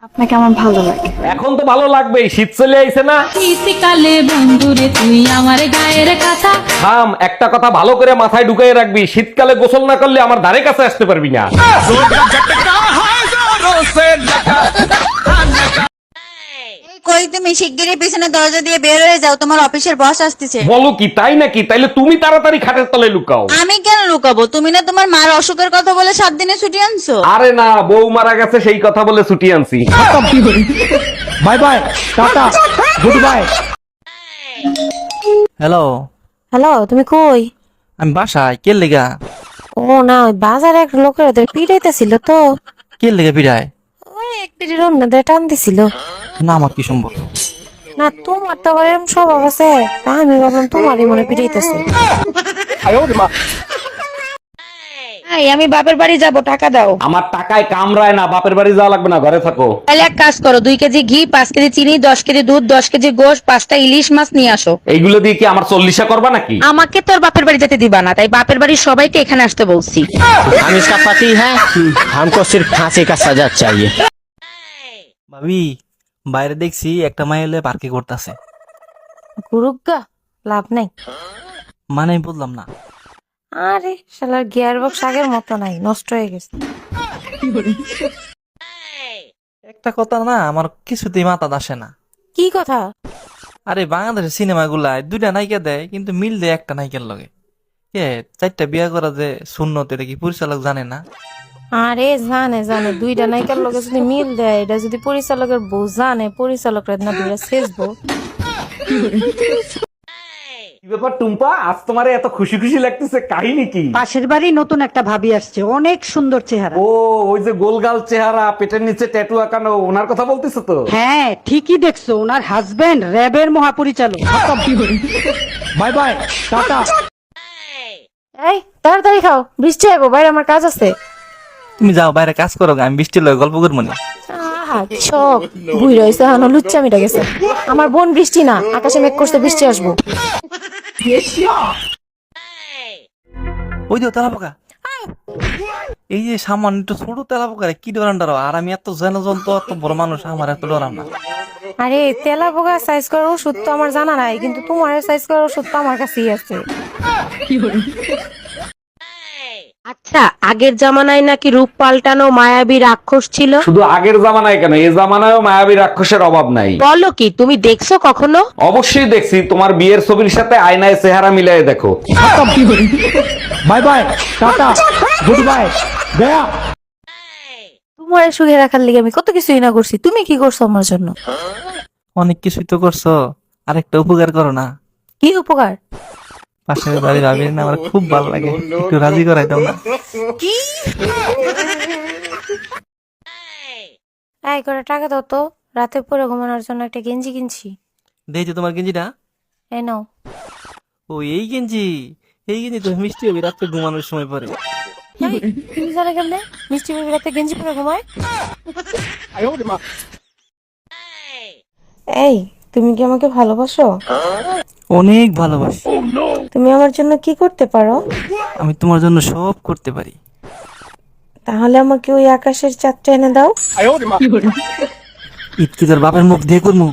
আপনাকে আমার ভালো লাগে। এখন তো ভালো লাগবেই, শীত চলে আইছে না। শীতকালে বন্ধুরে তুই আমার গায়ের কথা। থাম, একটা কথা ভালো করে মাথায় ঢুকাই রাখবি, শীতকালে গোসল না করলে আমার ধারে কাছে আসতে পারবি না। কই তুমি শিগগিরই পিছনে দরজা দিয়ে বের হয়ে যাও, তোমার অফিসের বস আসতেছে। বলো কি, তাই নাকি? তাইলে তুমি তাড়াতাড়ি খাটের তলে লুকাও। আমি কেন লুকাবো? তুমি না তোমার মার অসুখের কথা বলে 7 দিনে ছুটি আনছো। আরে না, বউ মারা গেছে সেই কথা বলে ছুটি আনছি। Bye bye, tata, good bye. Hello, hello, তুমি কই? আমি বাসায়। কে লেগা? ও না, ওই বাজারে এক লোকের ওদের পিড়াইতেছিল তো। কে লেগা পিড়ায়? ওই এক পিড়ির অন্যদের টান দিছিল। না, আমার কি সম্ভব? না, তোমার তো আবার এরকম স্বভাব আছে। তা আমি ভাবলাম তোমারই মনে পিড়াইতেছে। আমি বাপের বাড়ি যাব, টাকা দাও। আমার টাকায় কামড়ায় না, বাপের বাড়ি যাওয়া লাগবে না, ঘরে থাকো। তাহলে এক কাজ করো, 2 কেজি ঘি, 5 কেজি চিনি, 10 কেজি দুধ, 10 কেজি গোশ, 5টা ইলিশ মাছ নিয়ে আসো। এইগুলো দিয়ে কি আমার 40 করবা নাকি? আমাকে তোর বাপের বাড়ি যেতে দিবা না, তাই বাপের বাড়ির সবাইকে এখানে আসতে বলছি। हम इसका पति है, हमको सिर्फ फांसी का सजा चाहिए। ভাবি, বাইরে দেখছি একটা মাইলে পার্কে করতেছে। গুরুগা, লাভ নাই। মানে আমি বললাম না। আরে শালার গিয়ার বক্স আগের মতো নাই, নষ্ট হয়ে গেছে। একটা কথা না, আমার কিছুতেই মাথা আসে না। কি কথা? আরে বাংলাদেশের সিনেমা গুলায় 2টা নায়িকা দেয়, কিন্তু মিল দেয় একটা নায়িকার লগে। 4টা বিয়া করা যে সুন্নত, এটা কি পরিচালক জানে না? আরে জানে জানে, 2টা নায়িকার লগে যদি মিল দেয়, এটা যদি পরিচালকের বউ জানে, পরিচালকরা না দুইটা শেষবো। কি ব্যাপার টুম্পা, আজ তোমারে এত খুশি খুশি লাগতেছে, কাহিনী কি? পাশের বাড়ি নতুন একটা ভাবি আসছে, অনেক সুন্দর চেহারা। ও, ওই যে গোলগাল চেহারা, পেটের নিচে ট্যাটু আঁকানো, ওনার কথা বলতেছো তো? হ্যাঁ ঠিকই দেখছো, ওনার হাজবেন্ড র্যাবের মহাপরিচালক। Bye bye, tata. এই তাড়াতাড়ি খাও, বৃষ্টি আইবো, বাইরে আমার কাজ আছে। তুমি যাও বাইরে কাজ করো, আমি বৃষ্টির লগে গল্প করবো না। আহা সব বুই রয়েছে, হানো লুচ্চা মিটা গেছে। আমার বোন বৃষ্টি না, আকাশে মেঘ করতে বৃষ্টি আসবো। ওই যে তেলা পোকা, এই যে সামান্য একটু ছোট তেলা পোকা, কি ডরান ডরাও? আর আমি এত যেন জন্ত, এত বড় মানুষ, আমার এত ডরান না। আরে তেলা পোকা সাইজ করার ওষুধ তো আমার জানা নাই, কিন্তু তোমার সাইজ করার ওষুধ তো আমার কাছেই আছে। আচ্ছা, আগের জামানায় নাকি রূপ পাল্টানো মায়াবী রাক্ষস ছিল। শুধু আগের জামানায় কেন, এই জামানায়ও মায়াবী রাক্ষসের অভাব নাই। বলো কি, তুমি দেখছো কখনো? অবশ্যই দেখছি, তোমার বিয়ের ছবির সাথে আয়নায় চেহারা মিলাই দেখো। Bye bye, tata, good bye, Gaya. তোমার সুখে রাখার লিগে আমি কত কিছুই না করছি, তুমি কি করছো আমার জন্য? অনেক কিছুই তো করছো, আরেকটা উপকার করো না। কি উপকার? পাশের বাড়ি ভাবি না, আমার খুব ভালো লাগে, একটু রাজি করাই দাও না। এই করে টাকা দাও তো, রাতে পরে ঘুমানোর জন্য একটা গেঞ্জি কিনছি। দেখি তোমার গেঞ্জিটা। এই নাও। ও এই গেঞ্জি, এই গেঞ্জি তো মিষ্টি হবে রাত্রে ঘুমানোর সময় পরে। এই, তুমি জানো কেমনে মিষ্টি বেবি রাতে গেঞ্জি পরে ঘুমায়? এই, তুমি কি আমাকে ভালোবাসো? অনেক ভালোবাসি। তুমি আমার জন্য কি করতে পারো? আমি তোমার জন্য সব করতে পারি। তাহলে আমাকে ওই আকাশের চাঁদটা এনে দাও। ঈদ কি তোর বাপের মুখ দিয়ে করবো?